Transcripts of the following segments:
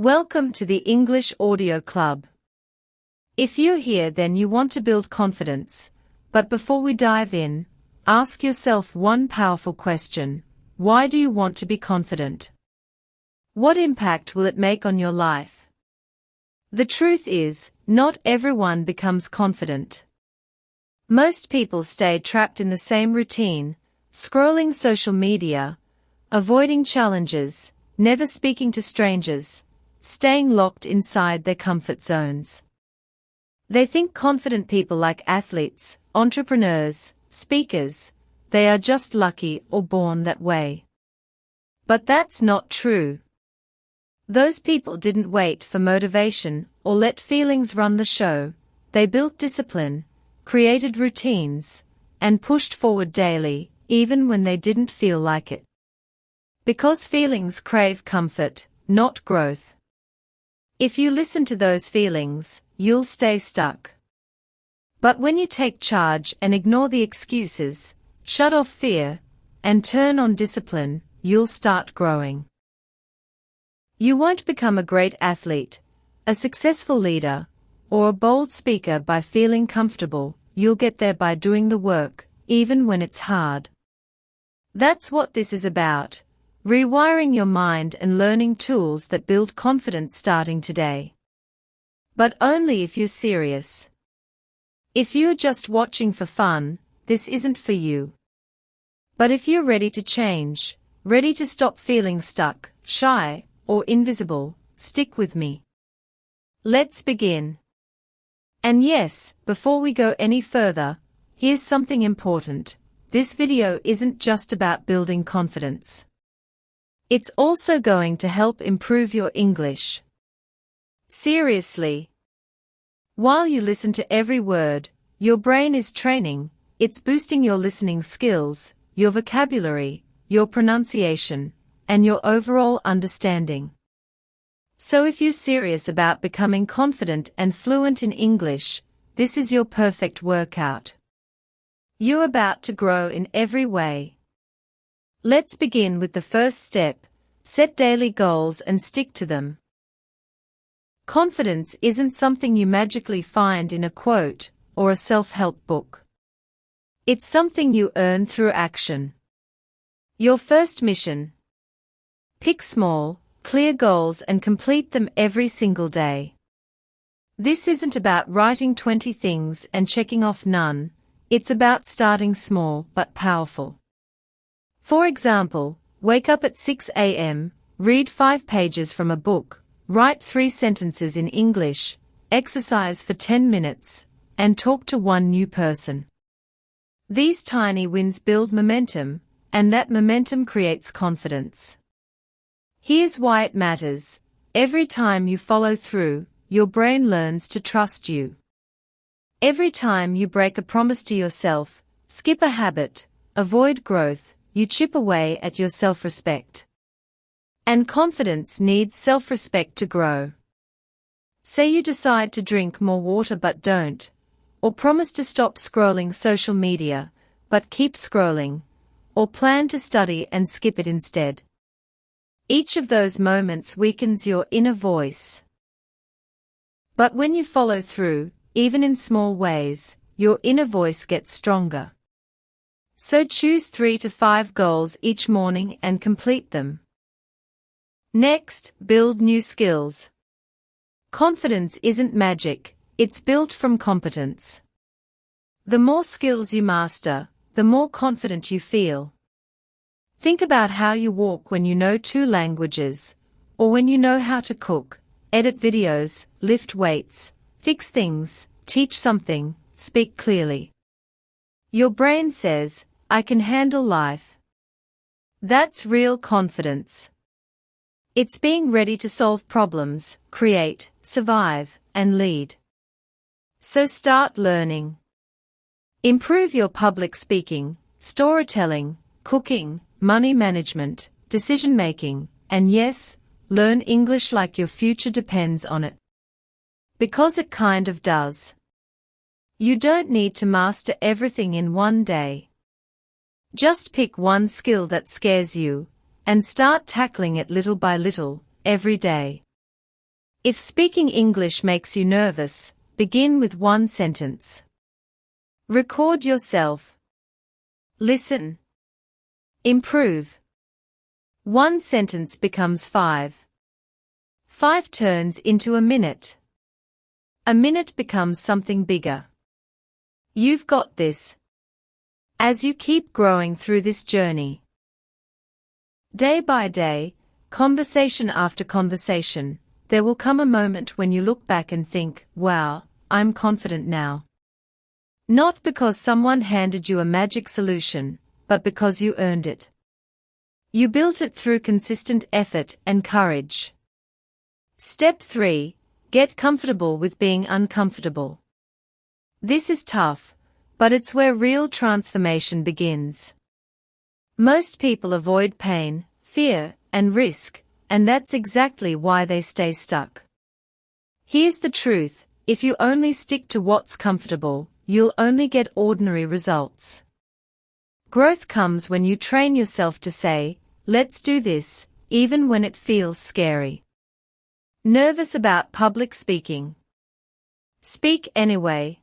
Welcome to the English Audio Club. If you're here, then you want to build confidence. But before we dive in, ask yourself one powerful question. Why do you want to be confident? What impact will it make on your life? The truth is, not everyone becomes confident. Most people stay trapped in the same routine, scrolling social media, avoiding challenges, never speaking to strangers, staying locked inside their comfort zones. They think confident people like athletes, entrepreneurs, speakers, they are just lucky or born that way. But that's not true. Those people didn't wait for motivation or let feelings run the show. They built discipline, created routines, and pushed forward daily, even when they didn't feel like it. Because feelings crave comfort, not growth. If you listen to those feelings, you'll stay stuck. But when you take charge and ignore the excuses, shut off fear, and turn on discipline, you'll start growing. You won't become a great athlete, a successful leader, or a bold speaker by feeling comfortable. You'll get there by doing the work, even when it's hard. That's what this is about. Rewiring your mind and learning tools that build confidence starting today. But only if you're serious. If you're just watching for fun, this isn't for you. But if you're ready to change, ready to stop feeling stuck, shy, or invisible, stick with me. Let's begin. And yes, before we go any further, here's something important. This video isn't just about building confidence. It's also going to help improve your English. Seriously. While you listen to every word, your brain is training. It's boosting your listening skills, your vocabulary, your pronunciation, and your overall understanding. So if you're serious about becoming confident and fluent in English, this is your perfect workout. You're about to grow in every way. Let's begin with the first step. Set daily goals and stick to them. Confidence isn't something you magically find in a quote or a self-help book. It's something you earn through action. Your first mission. Pick small, clear goals and complete them every single day. This isn't about writing 20 things and checking off none. It's about starting small but powerful. For example, wake up at 6 a.m., read 5 pages from a book, write 3 sentences in English, exercise for 10 minutes, and talk to one new person. These tiny wins build momentum, and that momentum creates confidence. Here's why it matters. Every time you follow through, your brain learns to trust you. Every time you break a promise to yourself, skip a habit, avoid growth, you chip away at your self-respect. And confidence needs self-respect to grow. Say you decide to drink more water but don't, or promise to stop scrolling social media, but keep scrolling, or plan to study and skip it instead. Each of those moments weakens your inner voice. But when you follow through, even in small ways, your inner voice gets stronger. So choose 3 to 5 goals each morning and complete them. Next, build new skills. Confidence isn't magic, it's built from competence. The more skills you master, the more confident you feel. Think about how you walk when you know 2 languages, or when you know how to cook, edit videos, lift weights, fix things, teach something, speak clearly. Your brain says, I can handle life. That's real confidence. It's being ready to solve problems, create, survive, and lead. So start learning. Improve your public speaking, storytelling, cooking, money management, decision-making, and yes, learn English like your future depends on it. Because it kind of does. You don't need to master everything in one day. Just pick one skill that scares you, and start tackling it little by little, every day. If speaking English makes you nervous, begin with one sentence. Record yourself. Listen. Improve. One sentence becomes 5. 5 turns into a minute. A minute becomes something bigger. You've got this. As you keep growing through this journey. Day by day, conversation after conversation, there will come a moment when you look back and think, wow, I'm confident now. Not because someone handed you a magic solution, but because you earned it. You built it through consistent effort and courage. Step 3. Get comfortable with being uncomfortable. This is tough, but it's where real transformation begins. Most people avoid pain, fear, and risk, and that's exactly why they stay stuck. Here's the truth, if you only stick to what's comfortable, you'll only get ordinary results. Growth comes when you train yourself to say, let's do this, even when it feels scary. Nervous about public speaking? Speak anyway.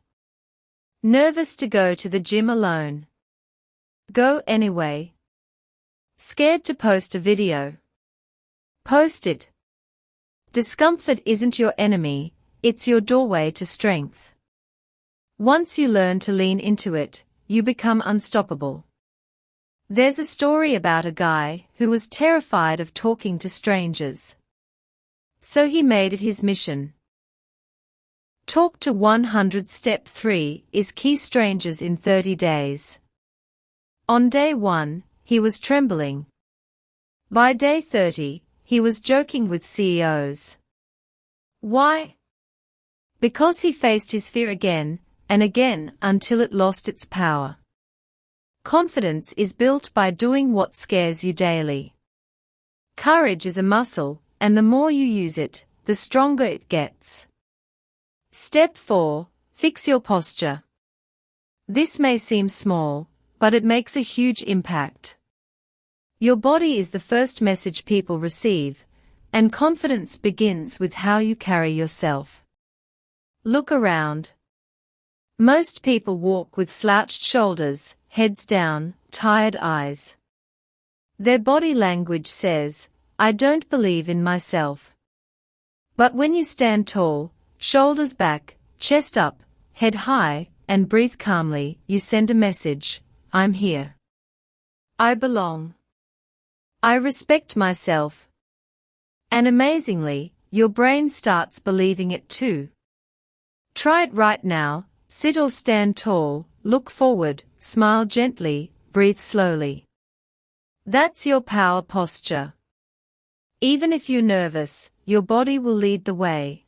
Nervous to go to the gym alone? Go anyway. Scared to post a video? Post it. Discomfort isn't your enemy, it's your doorway to strength. Once you learn to lean into it, you become unstoppable. There's a story about a guy who was terrified of talking to strangers. So he made it his mission. Talk to 100. Step 3 is key strangers in 30 days. On day 1, he was trembling. By day 30, he was joking with CEOs. Why? Because he faced his fear again and again until it lost its power. Confidence is built by doing what scares you daily. Courage is a muscle, and the more you use it, the stronger it gets. Step 4. Fix your posture. This may seem small, but it makes a huge impact. Your body is the first message people receive, and confidence begins with how you carry yourself. Look around. Most people walk with slouched shoulders, heads down, tired eyes. Their body language says, I don't believe in myself. But when you stand tall, shoulders back, chest up, head high, and breathe calmly, you send a message, I'm here. I belong. I respect myself. And amazingly, your brain starts believing it too. Try it right now, sit or stand tall, look forward, smile gently, breathe slowly. That's your power posture. Even if you're nervous, your body will lead the way.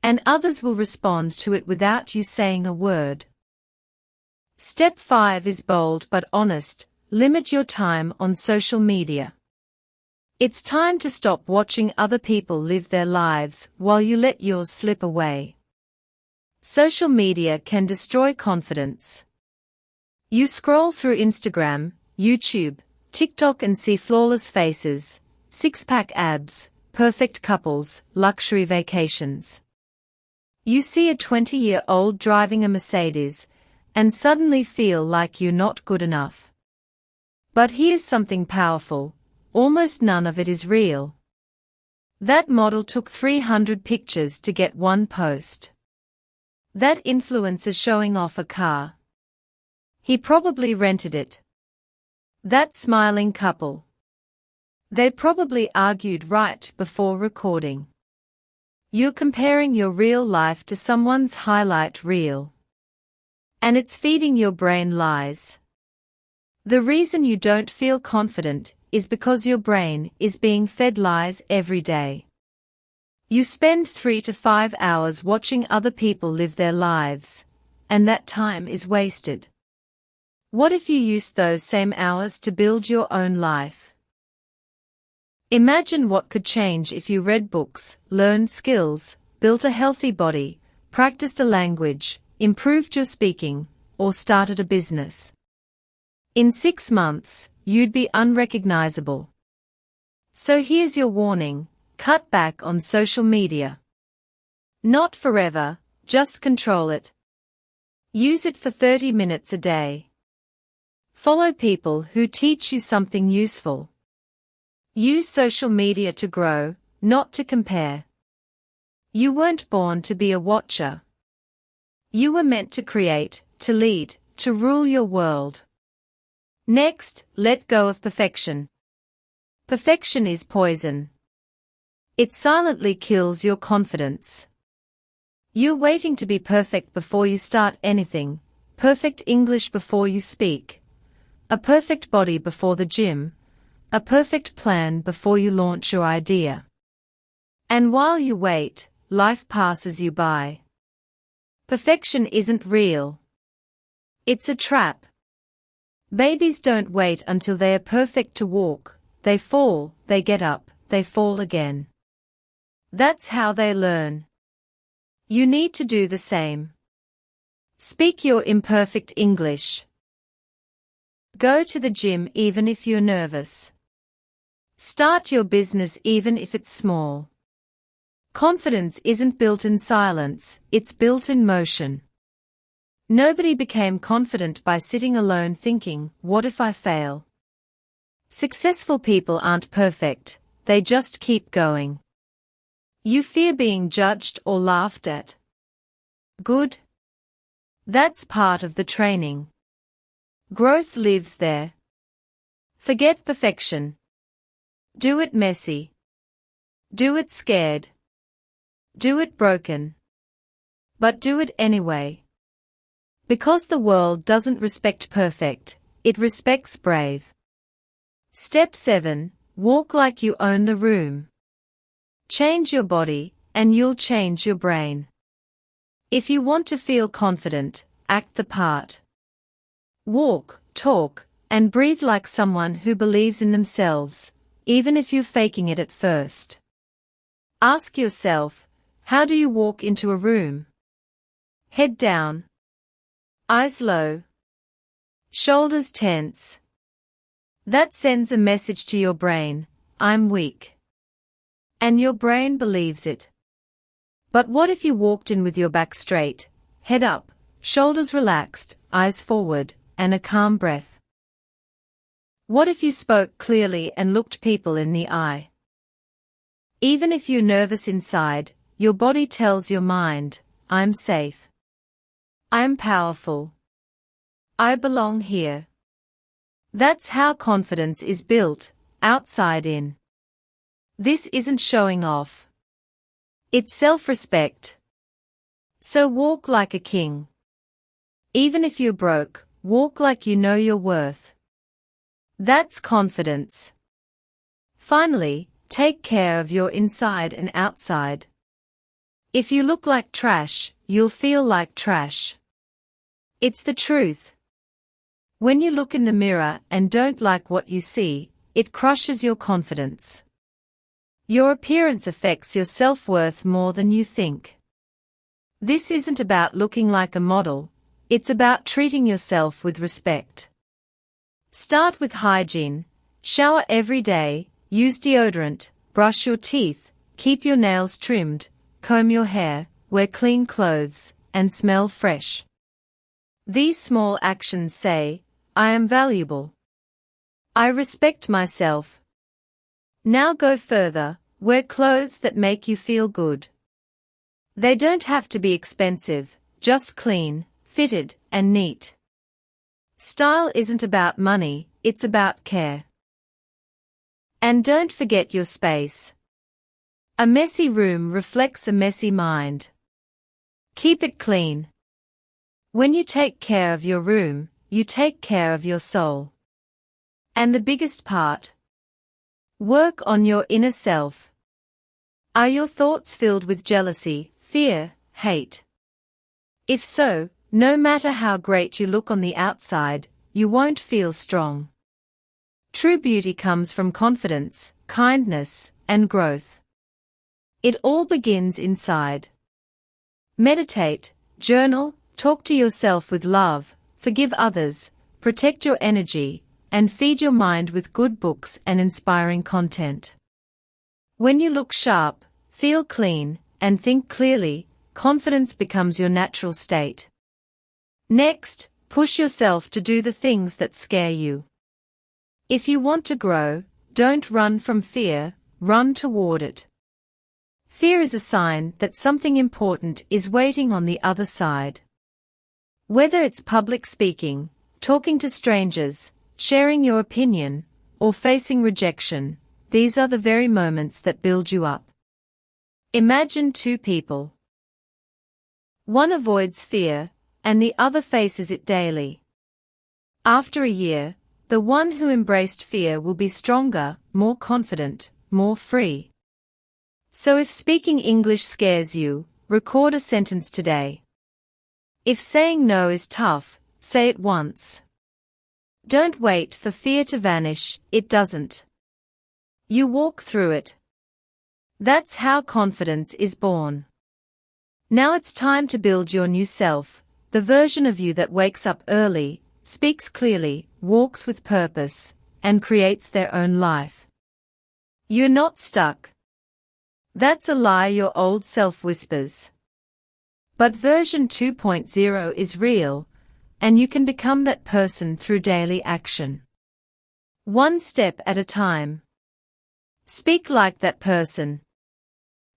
And others will respond to it without you saying a word. Step 5 is bold but honest. Limit your time on social media. It's time to stop watching other people live their lives while you let yours slip away. Social media can destroy confidence. You scroll through Instagram, YouTube, TikTok and see flawless faces, six-pack abs, perfect couples, luxury vacations. You see a 20-year-old driving a Mercedes, and suddenly feel like you're not good enough. But here's something powerful, almost none of it is real. That model took 300 pictures to get one post. That influencer showing off a car. He probably rented it. That smiling couple. They probably argued right before recording. You're comparing your real life to someone's highlight reel. And it's feeding your brain lies. The reason you don't feel confident is because your brain is being fed lies every day. You spend 3 to 5 hours watching other people live their lives, and that time is wasted. What if you used those same hours to build your own life? Imagine what could change if you read books, learned skills, built a healthy body, practiced a language, improved your speaking, or started a business. In 6 months, you'd be unrecognizable. So here's your warning, cut back on social media. Not forever, just control it. Use it for 30 minutes a day. Follow people who teach you something useful. Use social media to grow, not to compare. You weren't born to be a watcher. You were meant to create, to lead, to rule your world. Next, let go of perfection. Perfection is poison. It silently kills your confidence. You're waiting to be perfect before you start anything, perfect English before you speak, a perfect body before the gym, a perfect plan before you launch your idea. And while you wait, life passes you by. Perfection isn't real. It's a trap. Babies don't wait until they are perfect to walk. They fall, they get up, they fall again. That's how they learn. You need to do the same. Speak your imperfect English. Go to the gym even if you're nervous. Start your business even if it's small. Confidence isn't built in silence, it's built in motion. Nobody became confident by sitting alone thinking, what if I fail? Successful people aren't perfect, they just keep going. You fear being judged or laughed at. Good. That's part of the training. Growth lives there. Forget perfection. Do it messy. Do it scared. Do it broken. But do it anyway. Because the world doesn't respect perfect, it respects brave. Step 7. Walk like you own the room. Change your body, and you'll change your brain. If you want to feel confident, act the part. Walk, talk, and breathe like someone who believes in themselves, even if you're faking it at first. Ask yourself, how do you walk into a room? Head down. Eyes low. Shoulders tense. That sends a message to your brain, I'm weak. And your brain believes it. But what if you walked in with your back straight, head up, shoulders relaxed, eyes forward, and a calm breath? What if you spoke clearly and looked people in the eye? Even if you're nervous inside, your body tells your mind, I'm safe. I'm powerful. I belong here. That's how confidence is built, outside in. This isn't showing off. It's self-respect. So walk like a king. Even if you're broke, walk like you know your worth. That's confidence. Finally, take care of your inside and outside. If you look like trash, you'll feel like trash. It's the truth. When you look in the mirror and don't like what you see, it crushes your confidence. Your appearance affects your self-worth more than you think. This isn't about looking like a model, it's about treating yourself with respect. Start with hygiene, shower every day, use deodorant, brush your teeth, keep your nails trimmed, comb your hair, wear clean clothes, and smell fresh. These small actions say, I am valuable. I respect myself. Now go further, wear clothes that make you feel good. They don't have to be expensive, just clean, fitted, and neat. Style isn't about money, it's about care. And don't forget your space. A messy room reflects a messy mind. Keep it clean. When you take care of your room, you take care of your soul. And the biggest part? Work on your inner self. Are your thoughts filled with jealousy, fear, hate? If so, no matter how great you look on the outside, you won't feel strong. True beauty comes from confidence, kindness, and growth. It all begins inside. Meditate, journal, talk to yourself with love, forgive others, protect your energy, and feed your mind with good books and inspiring content. When you look sharp, feel clean, and think clearly, confidence becomes your natural state. Next, push yourself to do the things that scare you. If you want to grow, don't run from fear, run toward it. Fear is a sign that something important is waiting on the other side. Whether it's public speaking, talking to strangers, sharing your opinion, or facing rejection, these are the very moments that build you up. Imagine two people. One avoids fear, and the other faces it daily. After a year, the one who embraced fear will be stronger, more confident, more free. So if speaking English scares you, record a sentence today. If saying no is tough, say it once. Don't wait for fear to vanish, it doesn't. You walk through it. That's how confidence is born. Now it's time to build your new self, the version of you that wakes up early, speaks clearly, walks with purpose, and creates their own life. You're not stuck. That's a lie your old self whispers. But version 2.0 is real, and you can become that person through daily action. One step at a time. Speak like that person.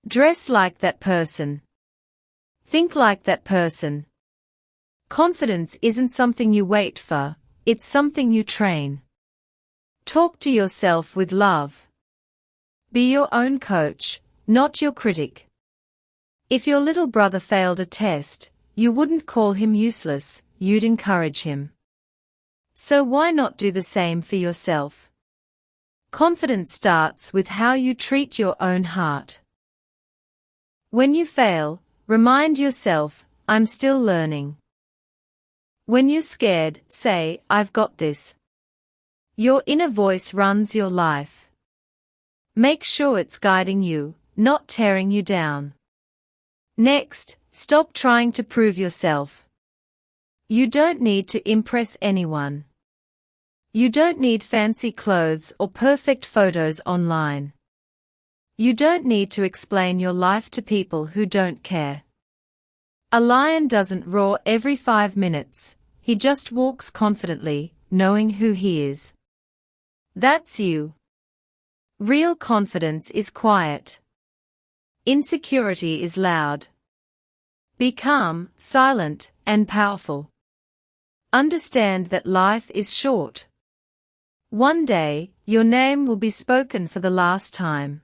Dress like that person. Think like that person. Confidence isn't something you wait for, it's something you train. Talk to yourself with love. Be your own coach, not your critic. If your little brother failed a test, you wouldn't call him useless, you'd encourage him. So why not do the same for yourself? Confidence starts with how you treat your own heart. When you fail, remind yourself, I'm still learning. When you're scared, say, I've got this. Your inner voice runs your life. Make sure it's guiding you, not tearing you down. Next, stop trying to prove yourself. You don't need to impress anyone. You don't need fancy clothes or perfect photos online. You don't need to explain your life to people who don't care. A lion doesn't roar every 5 minutes, he just walks confidently, knowing who he is. That's you. Real confidence is quiet. Insecurity is loud. Be calm, silent, and powerful. Understand that life is short. One day, your name will be spoken for the last time.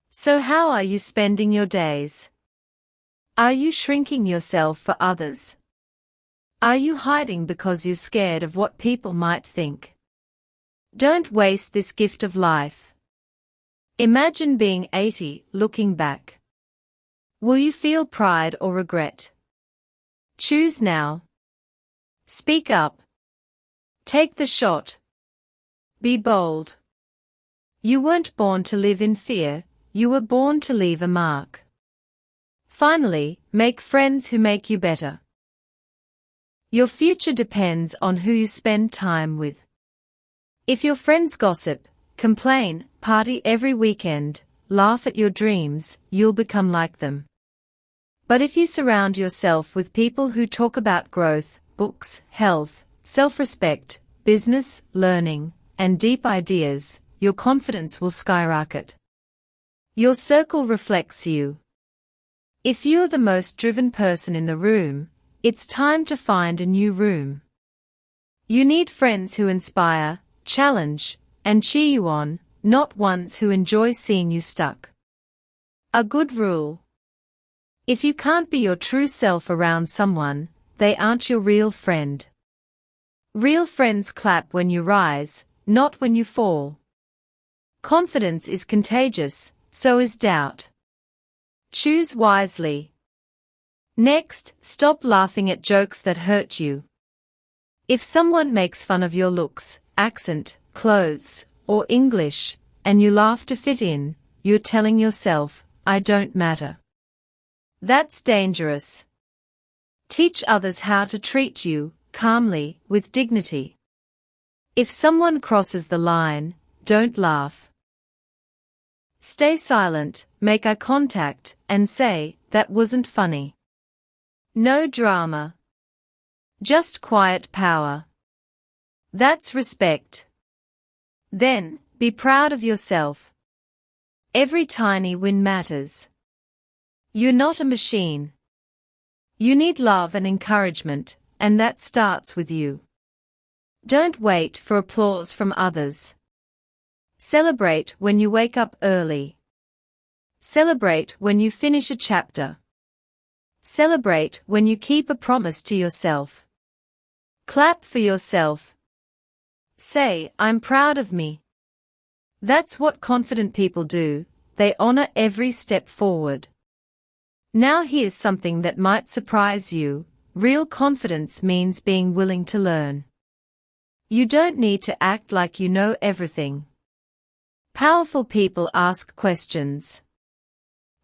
So how are you spending your days? Are you shrinking yourself for others? Are you hiding because you're scared of what people might think? Don't waste this gift of life. Imagine being 80, looking back. Will you feel pride or regret? Choose now. Speak up. Take the shot. Be bold. You weren't born to live in fear, you were born to leave a mark. Finally, make friends who make you better. Your future depends on who you spend time with. If your friends gossip, complain, party every weekend, laugh at your dreams, you'll become like them. But if you surround yourself with people who talk about growth, books, health, self-respect, business, learning, and deep ideas, your confidence will skyrocket. Your circle reflects you. If you're the most driven person in the room, it's time to find a new room. You need friends who inspire, challenge, and cheer you on, not ones who enjoy seeing you stuck. A good rule. If you can't be your true self around someone, they aren't your real friend. Real friends clap when you rise, not when you fall. Confidence is contagious, so is doubt. Choose wisely. Next, stop laughing at jokes that hurt you. If someone makes fun of your looks, accent, clothes, or English, and you laugh to fit in, you're telling yourself, I don't matter. That's dangerous. Teach others how to treat you, calmly, with dignity. If someone crosses the line, don't laugh. Stay silent, make eye contact, and say, "That wasn't funny." No drama. Just quiet power. That's respect. Then, be proud of yourself. Every tiny win matters. You're not a machine. You need love and encouragement, and that starts with you. Don't wait for applause from others. Celebrate when you wake up early. Celebrate when you finish a chapter. Celebrate when you keep a promise to yourself. Clap for yourself. Say, "I'm proud of me." That's what confident people do, they honor every step forward. Now here's something that might surprise you. Real confidence means being willing to learn. You don't need to act like you know everything. Powerful people ask questions.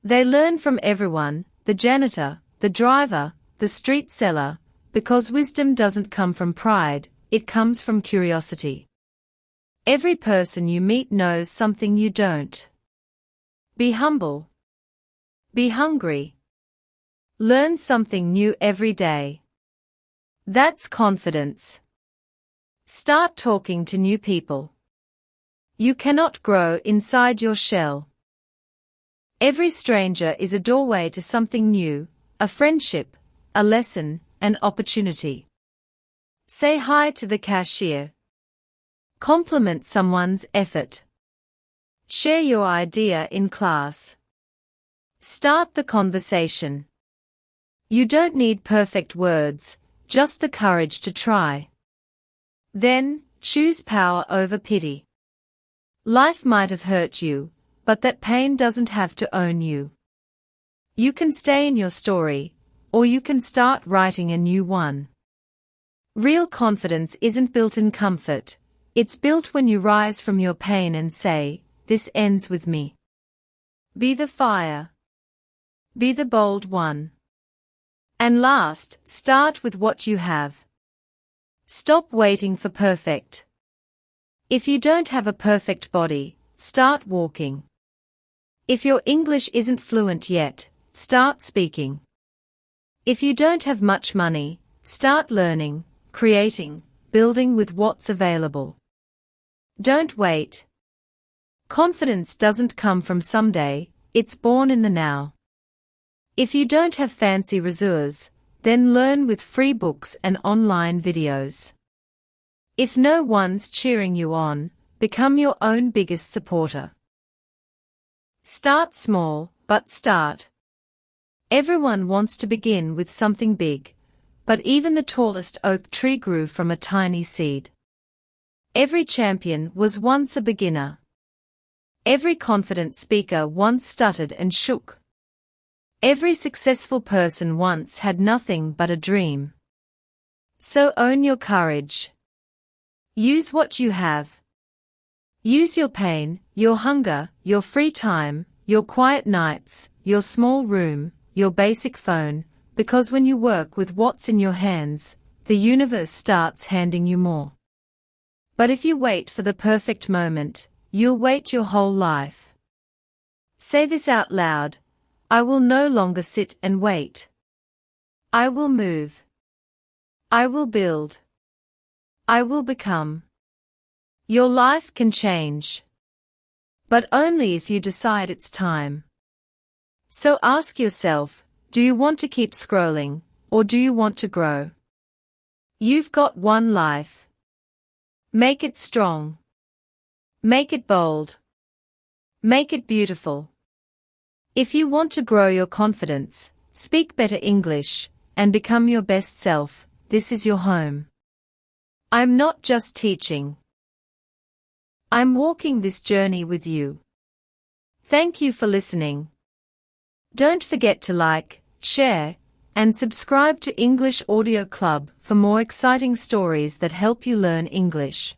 They learn from everyone, the janitor, the driver, the street seller, because wisdom doesn't come from pride, it comes from curiosity. Every person you meet knows something you don't. Be humble. Be hungry. Learn something new every day. That's confidence. Start talking to new people. You cannot grow inside your shell. Every stranger is a doorway to something new, a friendship, a lesson, an opportunity. Say hi to the cashier. Compliment someone's effort. Share your idea in class. Start the conversation. You don't need perfect words, just the courage to try. Then, choose power over pity. Life might have hurt you, but that pain doesn't have to own you. You can stay in your story, or you can start writing a new one. Real confidence isn't built in comfort, it's built when you rise from your pain and say, "This ends with me." Be the fire. Be the bold one. And last, start with what you have. Stop waiting for perfect. If you don't have a perfect body, start walking. If your English isn't fluent yet, start speaking. If you don't have much money, start learning, creating, building with what's available. Don't wait. Confidence doesn't come from someday, it's born in the now. If you don't have fancy resources, then learn with free books and online videos. If no one's cheering you on, become your own biggest supporter. Start small, but start. Everyone wants to begin with something big, but even the tallest oak tree grew from a tiny seed. Every champion was once a beginner. Every confident speaker once stuttered and shook. Every successful person once had nothing but a dream. So own your courage. Use what you have. Use your pain, your hunger, your free time, your quiet nights, your small room, your basic phone, because when you work with what's in your hands, the universe starts handing you more. But if you wait for the perfect moment, you'll wait your whole life. Say this out loud. I will no longer sit and wait. I will move. I will build. I will become. Your life can change. But only if you decide it's time. So ask yourself, do you want to keep scrolling, or do you want to grow? You've got one life. Make it strong. Make it bold. Make it beautiful. If you want to grow your confidence, speak better English, and become your best self, this is your home. I'm not just teaching. I'm walking this journey with you. Thank you for listening. Don't forget to like, share, and subscribe to English Audio Club for more exciting stories that help you learn English.